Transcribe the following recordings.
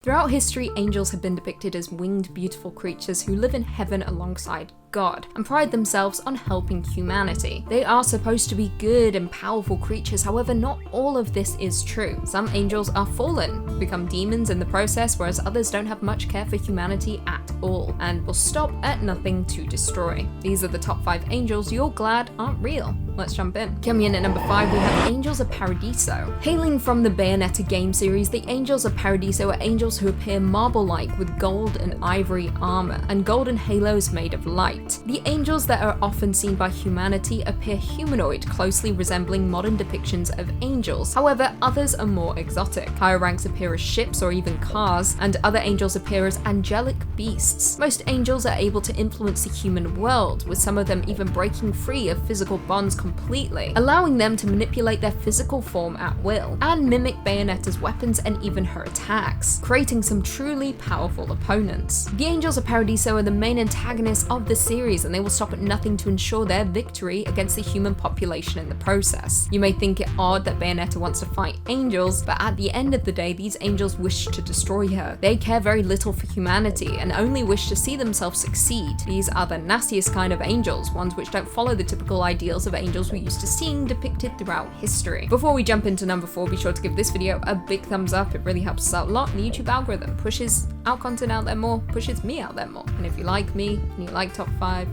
Throughout history, angels have been depicted as winged, beautiful creatures who live in heaven alongside God and pride themselves on helping humanity. They are supposed to be good and powerful creatures, however, not all of this is true. Some angels are fallen, become demons in the process, whereas others don't have much care for humanity at all and will stop at nothing to destroy. These are the top 5 angels you're glad aren't real. Let's jump in. Coming in at number 5, we have Angels of Paradiso. Hailing from the Bayonetta game series, the Angels of Paradiso are angels who appear marble-like with gold and ivory armor and golden halos made of light. The angels that are often seen by humanity appear humanoid, closely resembling modern depictions of angels. However, others are more exotic. Higher ranks appear as ships or even cars, and other angels appear as angelic beasts. Most angels are able to influence the human world, with some of them even breaking free of physical bonds completely, allowing them to manipulate their physical form at will, and mimic Bayonetta's weapons and even her attacks, creating some truly powerful opponents. The Angels of Paradiso are the main antagonists of the series, and they will stop at nothing to ensure their victory against the human population in the process. You may think it odd that Bayonetta wants to fight angels, but at the end of the day, these angels wish to destroy her. They care very little for humanity and only wish to see themselves succeed. These are the nastiest kind of angels, ones which don't follow the typical ideals of angels we're used to seeing depicted throughout history. Before we jump into number 4, be sure to give this video a big thumbs up. It really helps us out a lot in the YouTube algorithm, pushes our content out there more, pushes me out there more. And if you like me and you like top 5,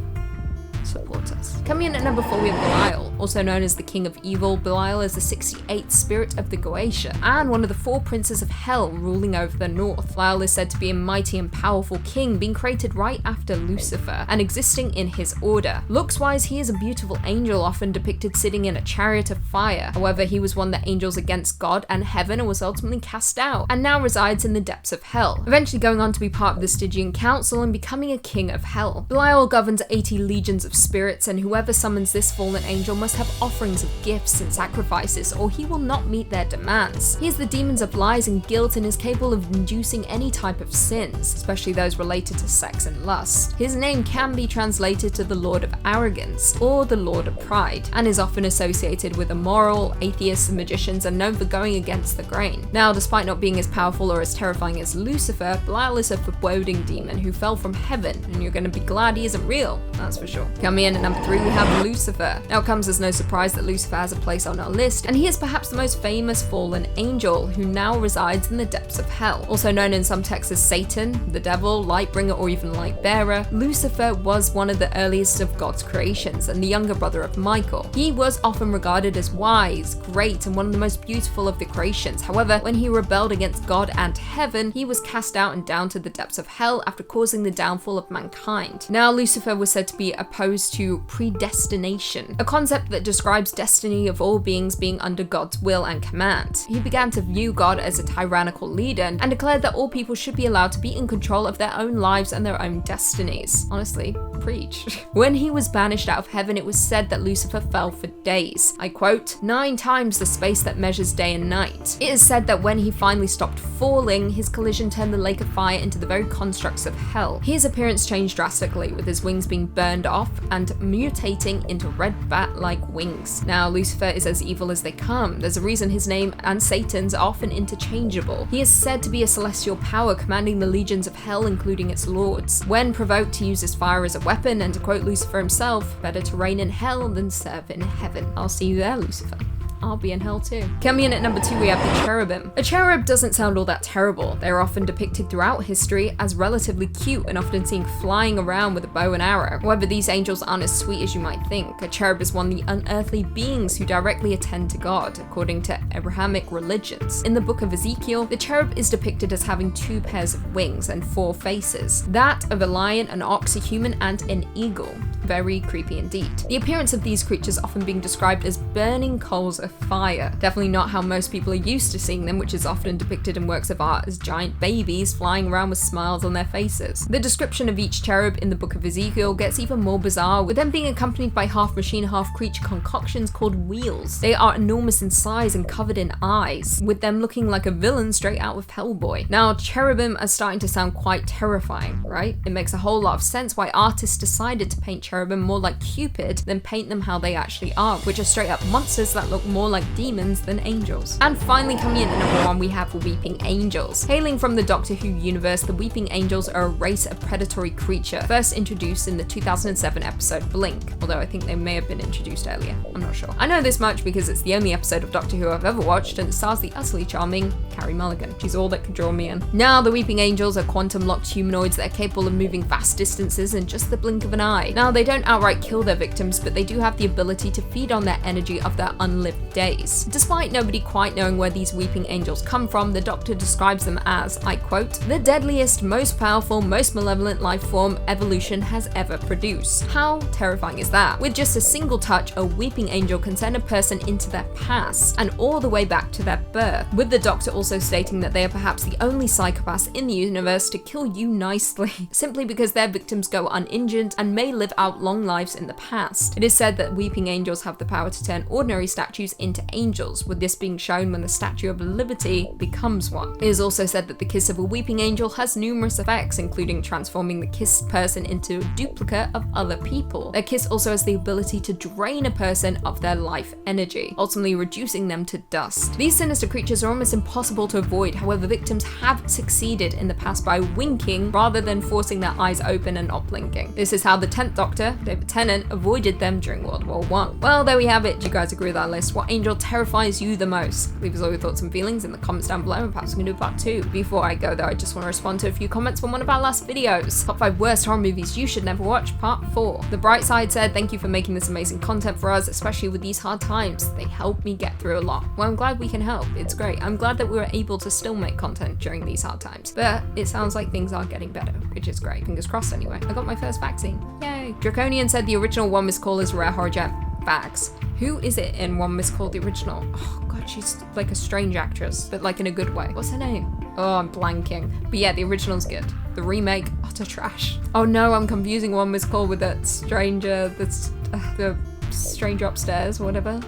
support us. Coming in at number 4, we have Belial. Also known as the King of Evil, Belial is the 68th spirit of the Goetia and one of the 4 princes of hell ruling over the north. Belial is said to be a mighty and powerful king, being created right after Lucifer and existing in his order. Looks-wise, he is a beautiful angel, often depicted sitting in a chariot of fire. However, he was one that angels against God and heaven and was ultimately cast out, and now resides in the depths of hell, eventually going on to be part of the Stygian Council and becoming a king of hell. Belial governs 80 legions of spirits, and whoever summons this fallen angel must have offerings of gifts and sacrifices, or he will not meet their demands. He is the demons of lies and guilt and is capable of inducing any type of sins, especially those related to sex and lust. His name can be translated to the Lord of Arrogance or the Lord of Pride, and is often associated with immoral, atheists, and magicians, and known for going against the grain. Now, despite not being as powerful or as terrifying as Lucifer, Belial is a foreboding demon who fell from heaven, and you're going to be glad he isn't real, that's for sure. Coming in at number 3, we have Lucifer. Now, it comes as no surprise that Lucifer has a place on our list, and he is perhaps the most famous fallen angel who now resides in the depths of hell. Also known in some texts as Satan, the devil, Lightbringer, or even Lightbearer, Lucifer was one of the earliest of God's creations and the younger brother of Michael. He was often regarded as wise, great, and one of the most beautiful of the creations. However, when he rebelled against God and heaven, he was cast out and down to the depths of hell after causing the downfall of mankind. Now, Lucifer was said to be opposed to predestination, a concept that describes destiny of all beings being under God's will and command. He began to view God as a tyrannical leader and declared that all people should be allowed to be in control of their own lives and their own destinies. Honestly, preach. When he was banished out of heaven, it was said that Lucifer fell for days. I quote, 9 times the space that measures day and night. It is said that when he finally stopped falling, his collision turned the lake of fire into the very constructs of hell. His appearance changed drastically, with his wings being burned off and mutating into red bat-like wings. Now, Lucifer is as evil as they come. There's a reason his name and Satan's are often interchangeable. He is said to be a celestial power commanding the legions of hell, including its lords. When provoked, he uses fire as a weapon, and to quote Lucifer himself, better to reign in hell than serve in heaven. I'll see you there, Lucifer. I'll be in hell too. Coming in at number 2, we have the Cherubim. A cherub doesn't sound all that terrible. They're often depicted throughout history as relatively cute and often seen flying around with a bow and arrow. However, these angels aren't as sweet as you might think. A cherub is one of the unearthly beings who directly attend to God, according to Abrahamic religions. In the book of Ezekiel, the cherub is depicted as having 2 pairs of wings and 4 faces, that of a lion, an ox, a human, and an eagle. Very creepy indeed. The appearance of these creatures often being described as burning coals of fire. Definitely not how most people are used to seeing them, which is often depicted in works of art as giant babies flying around with smiles on their faces. The description of each cherub in the book of Ezekiel gets even more bizarre, with them being accompanied by half machine, half creature concoctions called wheels. They are enormous in size and covered in eyes, with them looking like a villain straight out of Hellboy. Now, cherubim are starting to sound quite terrifying, right? It makes a whole lot of sense why artists decided to paint cherubim more like Cupid than paint them how they actually are, which are straight up monsters that look more more like demons than angels. And finally, coming in at number 1, we have Weeping Angels. Hailing from the Doctor Who universe, the Weeping Angels are a race of predatory creature, first introduced in the 2007 episode Blink, although I think they may have been introduced earlier, I'm not sure. I know this much because it's the only episode of Doctor Who I've ever watched, and it stars the utterly charming Carrie Mulligan. She's all that could draw me in. Now, the Weeping Angels are quantum-locked humanoids that are capable of moving vast distances in just the blink of an eye. Now, they don't outright kill their victims, but they do have the ability to feed on their energy of their unlived days. Despite nobody quite knowing where these Weeping Angels come from, the Doctor describes them as, I quote, "the deadliest, most powerful, most malevolent life form evolution has ever produced." How terrifying is that? With just a single touch, a Weeping Angel can send a person into their past and all the way back to their birth, with the Doctor also stating that they are perhaps the only psychopaths in the universe to kill you nicely, simply because their victims go uninjured and may live out long lives in the past. It is said that Weeping Angels have the power to turn ordinary statues into angels, with this being shown when the Statue of Liberty becomes one. It is also said that the kiss of a Weeping Angel has numerous effects, including transforming the kissed person into a duplicate of other people. Their kiss also has the ability to drain a person of their life energy, ultimately reducing them to dust. These sinister creatures are almost impossible to avoid, however victims have succeeded in the past by winking rather than forcing their eyes open and not blinking. This is how the 10th Doctor, David Tennant, avoided them during World War I. Well, there we have it. Do you guys agree with our list? What angel terrifies you the most? Leave us all your thoughts and feelings in the comments down below, and perhaps we can do part 2. Before I go though, I just want to respond to a few comments from one of our last videos. Top 5 worst horror movies you should never watch, part 4. The Bright Side said, "Thank you for making this amazing content for us, especially with these hard times. They help me get through a lot." Well, I'm glad we can help. It's great. I'm glad that we were able to still make content during these hard times. But it sounds like things are getting better, which is great. Fingers crossed anyway. I got my first vaccine. Yay. Draconian said the original One Miss Call is Rare Horror Gem. Facts. Who is it in One Miss Call, the original? Oh god, she's like a strange actress, but like in a good way. What's her name? Oh, I'm blanking. But yeah, the original's good. The remake, utter trash. Oh no, I'm confusing One Miss Call with that stranger, that's the stranger upstairs, whatever.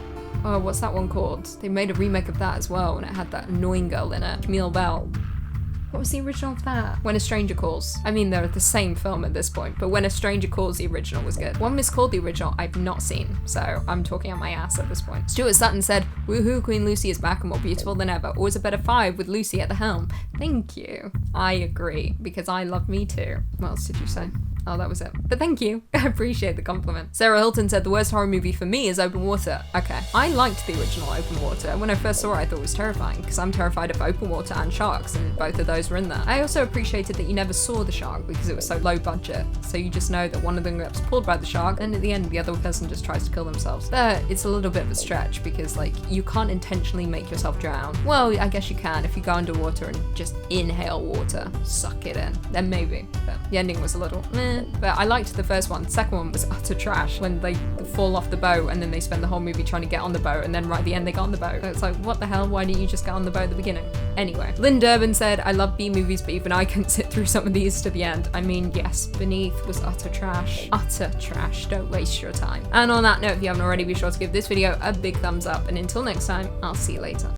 Oh, what's that one called? They made a remake of that as well, and it had that annoying girl in it, Camille Bell. What was the original of that? When a Stranger Calls. I mean, they're the same film at this point, but When a Stranger Calls, the original was good. One Miss Called, the original, I've not seen, so I'm talking out my ass at this point. Stuart Sutton said, "Woohoo, Queen Lucy is back and more beautiful than ever. Always a better 5 with Lucy at the helm." Thank you. I agree, because I love me too. What else did you say? Oh, that was it. But thank you. I appreciate the compliment. Sarah Hilton said, "The worst horror movie for me is Open Water." Okay. I liked the original Open Water. When I first saw it, I thought it was terrifying, because I'm terrified of open water and sharks, and both of those were in there. I also appreciated that you never saw the shark because it was so low budget. So you just know that one of them gets pulled by the shark, and at the end, the other person just tries to kill themselves. But it's a little bit of a stretch, because like, you can't intentionally make yourself drown. Well, I guess you can if you go underwater and just inhale water, suck it in. Then maybe. But the ending was a little meh. But I liked the first one. The second one was utter trash, when they fall off the boat and then they spend the whole movie trying to get on the boat, and then right at the end they got on the boat. So it's like, what the hell? Why didn't you just get on the boat at the beginning? Anyway, Lynn Durbin said, "I love B movies, but even I couldn't sit through some of these to the end." I mean, yes, Beneath was utter trash. Utter trash. Don't waste your time. And on that note, if you haven't already, be sure to give this video a big thumbs up. And until next time, I'll see you later.